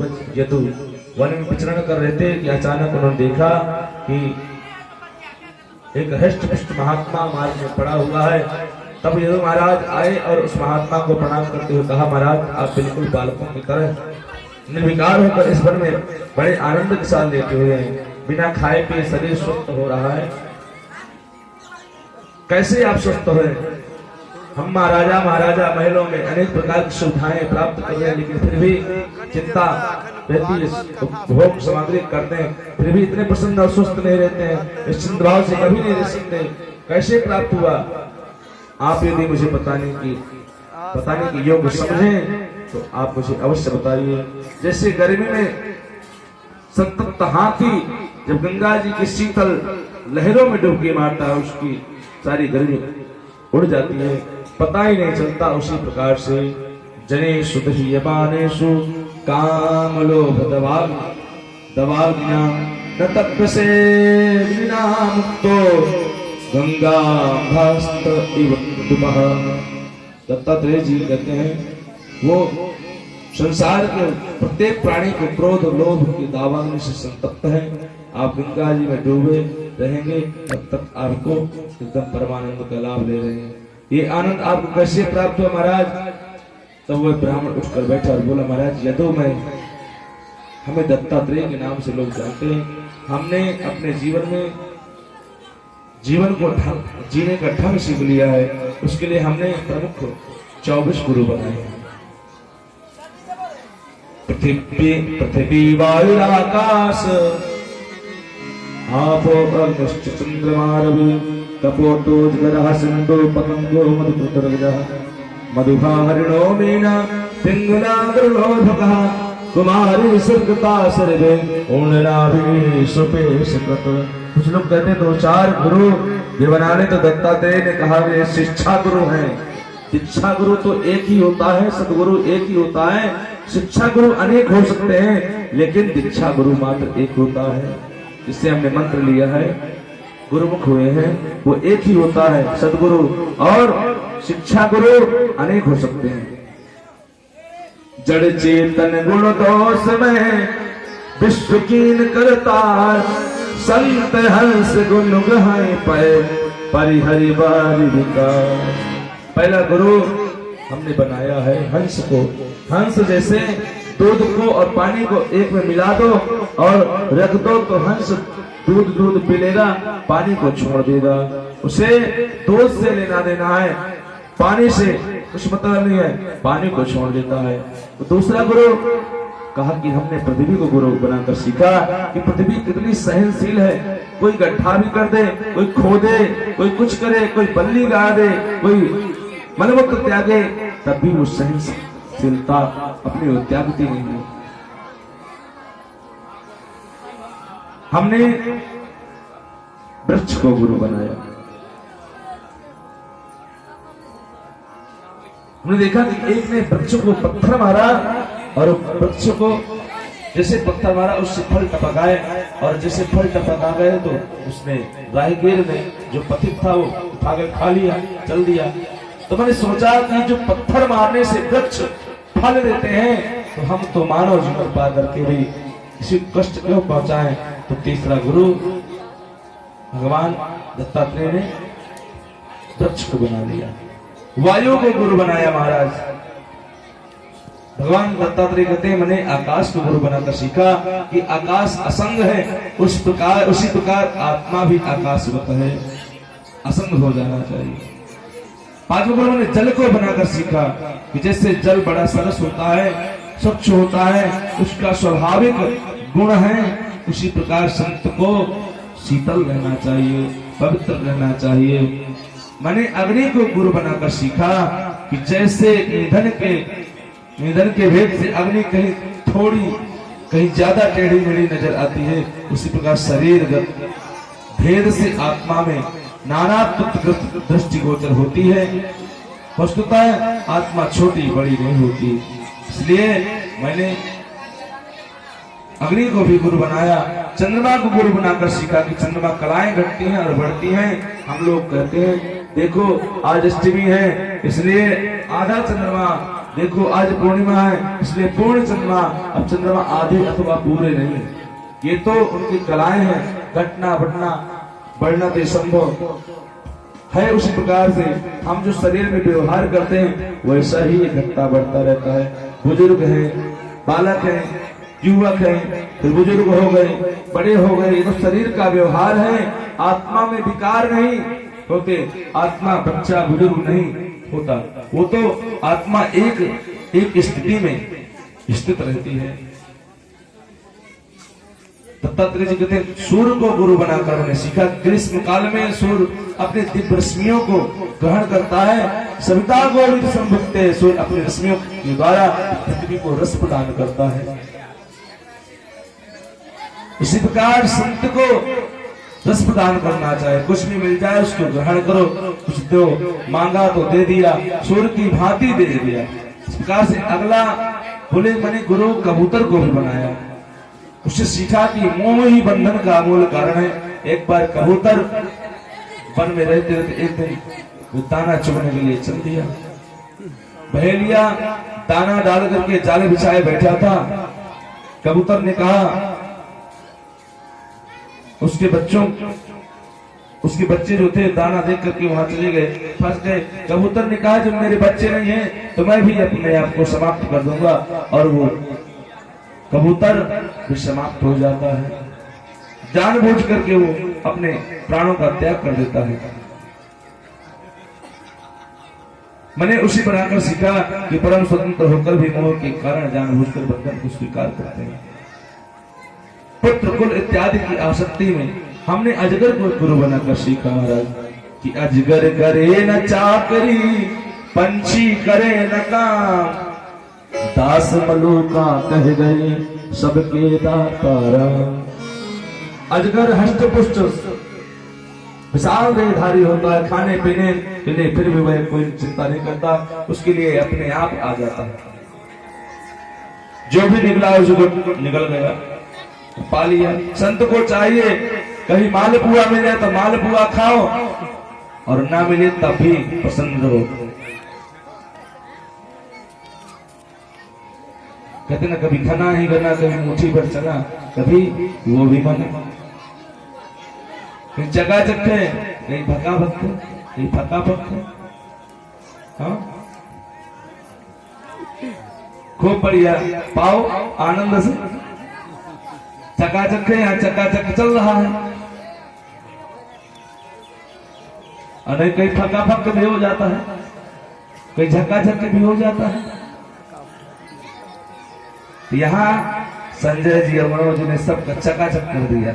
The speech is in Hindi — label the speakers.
Speaker 1: पूर्वज यदु वन में विचरण कर रहे थे कि अचानक उन्होंने देखा कि एक हृष्ट पुष्ट महात्मा मार्ग में पड़ा हुआ है। तब यदु महाराज आए और उस महात्मा को प्रणाम करते हुए कहा, महाराज आप बिल्कुल बालकों की तरह निर्विकार होकर इस वन में बड़े आनंद के साथ लेते हुए हैं, बिना खाए पिए शरीर स्वस्थ हो रहा है, कैसे आप स्वस्थ हुए? हम महाराजा महलों में अनेक प्रकार की सुविधाएं प्राप्त कर रहे हैं, लेकिन फिर भी चिंता रहती है, भोग सामग्री करते हैं, फिर भी इतने प्रसन्न और स्वस्थ नहीं रहते हैं, निश्चिंत भाव से कभी नहीं रह सकते, कैसे प्राप्त हुआ? आप यदि मुझे बताने की योग्य समझें तो आप मुझे अवश्य बताइए। जैसे गर्मी में संतप्त हाथी जब गंगा जी की शीतल लहरों में डुबकी मारता है, उसकी सारी गर्मी उड़ जाती है, पता ही नहीं चलता। उसी प्रकार से जनेषु दह्यमानेषु कामलोभ दवाग्न्या न तप्यसे विना मुक्तो गंगा भास्त इव दुमः। दत्तात्रेय जी कहते हैं वो संसार के प्रत्येक प्राणी को क्रोध लोभ की दावाग्नि से संतप्त है। आप गंगा जी में डूबे रहेंगे तब तक आपको एकदम परमानंद का लाभ ले रहे हैं। ये आनंद आपको कैसे प्राप्त हुआ महाराज? तब वह ब्राह्मण उठकर बैठा और बोला, महाराज यदु में हमें दत्तात्रेय के नाम से लोग जानते हैं। हमने अपने जीवन को जीने का ढंग सीख लिया है, उसके लिए हमने प्रमुख 24 गुरु बनाए हैं। पृथ्वी वायु आकाश आपो अग्निश्च चंद्रमा रवि कपोतो जगदः सिंधु पतंगो मधुकृतरजः मधुभा हरिणो मीना पिंगला गरुड़ोधकः कुमारी सुरगता सर्वे ऊर्णनाभि सुपेशकृत। कुछ लोग कहते हैं 2-4 गुरु ये बनाने, तो दत्तात्रेय ने कहा वे शिक्षा गुरु हैं। दीक्षा गुरु तो एक ही होता है, सदगुरु एक ही होता है। शिक्षा गुरु अनेक हो सकते हैं, लेकिन दीक्षा गुरु मात्र एक होता है। जिससे हमने मंत्र लिया है, गुरुमुख हुए हैं, वो एक ही होता है सदगुरु। और शिक्षा गुरु अनेक हो सकते हैं। जड़ चेतन गुण दोष में विश्व कीन करतार संत हंस गुण गहाए पाए परिहरि बारी विकार। पहला गुरु हमने बनाया है हंस को। हंस जैसे दूध को और पानी को एक में मिला दो और रख दो तो हंस दूध पी लेगा, पानी को छोड़ देगा। उसे दूध से लेना देना है, पानी से कुछ मतलब नहीं है, पानी को छोड़ देता है। तो दूसरा गुरु कहा कि हमने पृथ्वी को गुरु बनाकर सीखा कि पृथ्वी कितनी सहनशील है। कोई गड्ढा भी कर दे, कोई खोदे, कोई कुछ करे, कोई बल्ली गा दे, कोई मलमूत्र त्यागे, तब भी वो सहनशीलता अपनी त्यागती नहीं है। हमने वृक्ष को गुरु बनाया। हमने देखा कि एक ने वृक्ष को पत्थर मारा और वृक्ष को जैसे पत्थर मारा उससे फल टपक आए, और जैसे फल टपक आ गए तो उसने राहगीर ने जो पथिक था वो उठाकर खा लिया, चल दिया। तो मैंने सोचा कि जो पत्थर मारने से वृक्ष फल देते हैं, तो हम तो मानव जीवन पा करके भी किसी कष्ट क्यों पहुंचाएं। तो तीसरा गुरु भगवान दत्तात्रेय ने वृक्ष को बना लिया, वायु को गुरु बनाया महाराज। भगवान दत्तात्रेय कहते हैं मैंने आकाश को गुरु बनाकर सीखा कि आकाश असंग है, उसी प्रकार आत्मा भी आकाशवत है, असंग हो जाना चाहिए। पांचवें गुरु ने जल को बनाकर सीखा कि जैसे जल बड़ा सरस होता है, स्वच्छ होता है, उसका स्वाभाविक गुण है, उसी प्रकार संत को शीतल रहना चाहिए, पवित्र रहना चाहिए। मैंने अग्नि को गुरु बनाकर सीखा कि जैसे ईंधन के भेद से अग्नि कहीं ज्यादा टेढ़ी मेढ़ी नजर आती है, उसी प्रकार शरीर भेद से आत्मा में नानात्व दृष्टिगोचर होती है। वस्तुतः आत्मा छोटी बड़ी नहीं होती। इसलिए मैंने अग्नि को भी गुरु बनाया, चंद्रमा को गुरु बनाकर सीखा कि चंद्रमा कलाएं घटती हैं और बढ़ती हैं। हम लोग कहते हैं देखो आज अष्टमी है, इसलिए आधा चंद्रमा देखो आज पूर्णिमा है इसलिए पूर्ण चंद्रमा, अब चंद्रमा आधे अथवा पूरे नहीं, ये तो उनकी कलाएं हैं, घटना बढ़ना बढ़ना तो संभव है। उसी प्रकार से हम जो शरीर में व्यवहार करते हैं वैसा ही ये घटता बढ़ता रहता है। बुजुर्ग है, बालक है, युवक है, फिर बुजुर्ग हो गए, बड़े हो गए, ये तो शरीर का व्यवहार है। आत्मा में विकार नहीं होते, आत्मा बच्चा बुजुर्ग नहीं होता, वो तो आत्मा एक स्थिति में स्थित रहती है। दत्तात्रेय जी कहते हैं सूर्य को गुरु बनाकर मैंने सीखा। ग्रीष्म काल में सूर्य अपने दिव्य रश्मियों को ग्रहण करता है, सविता को संभुक्ते, सूर्य अपनी रश्मियों के द्वारा पृथ्वी को रस प्रदान करता है। इसी प्रकार संत को रस प्रदान करना चाहे, कुछ भी मिल जाए उसको ग्रहण करो, कुछ दो, मांगा तो दे दिया, सूर्य की भांति दे दिया। इस प्रकार से अगला बोले मैंने गुरु कबूतर को भी बनाया, उससे सीखा कि मोह ही बंधन का मूल कारण है। एक बार कबूतर वन में रहते रहते एक दिन दाना चुगने के लिए चल दिया, बहेलिया दाना डाल करके जाले बिछाए बैठा था। कबूतर ने कहा, उसके बच्चे जो थे दाना देख करके वहां चले गए, फंस गए। कबूतर ने कहा जब मेरे बच्चे नहीं हैं तो मैं भी अपने आप को समाप्त कर दूंगा, और वो कबूतर भी समाप्त हो जाता है। जानबूझ करके वो अपने प्राणों का त्याग कर देता है। मैंने उसी बनाकर सीखा कि परम स्वतंत्र होकर भी मोह के कारण जानबूझकर बंधन को स्वीकार करते हैं। पुत्र कुल इत्यादि की आसक्ति में हमने अजगर को गुरु बनाकर सीखा महाराज कि अजगर करे न चाकरी, पंछी करे न काम, दास मलूका कह गए सबके दातारा। अजगर हष्ट पुष्ट विशाल देहधारी होता है, खाने पीने के लिए फिर भी वह कोई चिंता नहीं करता, उसके लिए अपने आप आ जाता है। जो भी निकला उसको निकल गया, पा लिया। संत को चाहिए कहीं मालपुआ मिले तो मालपुआ खाओ, और ना मिले तब भी पसंद रहो। कहते ना कभी खाना ही करना, कभी मुट्ठी पर चला, कभी वो भी मन, कहीं जगह जगह कहीं भगा भगते, कहीं फका भगते। हाँ खूब बढ़िया, पाओ आनंद से, चकाचक है, यहाँ चकाचक चल रहा है, और कहीं फका फक भी हो जाता है, कहीं झक्का भी हो जाता है। यहाँ संजय जी और मनोज जी ने सब चकाचक कर दिया।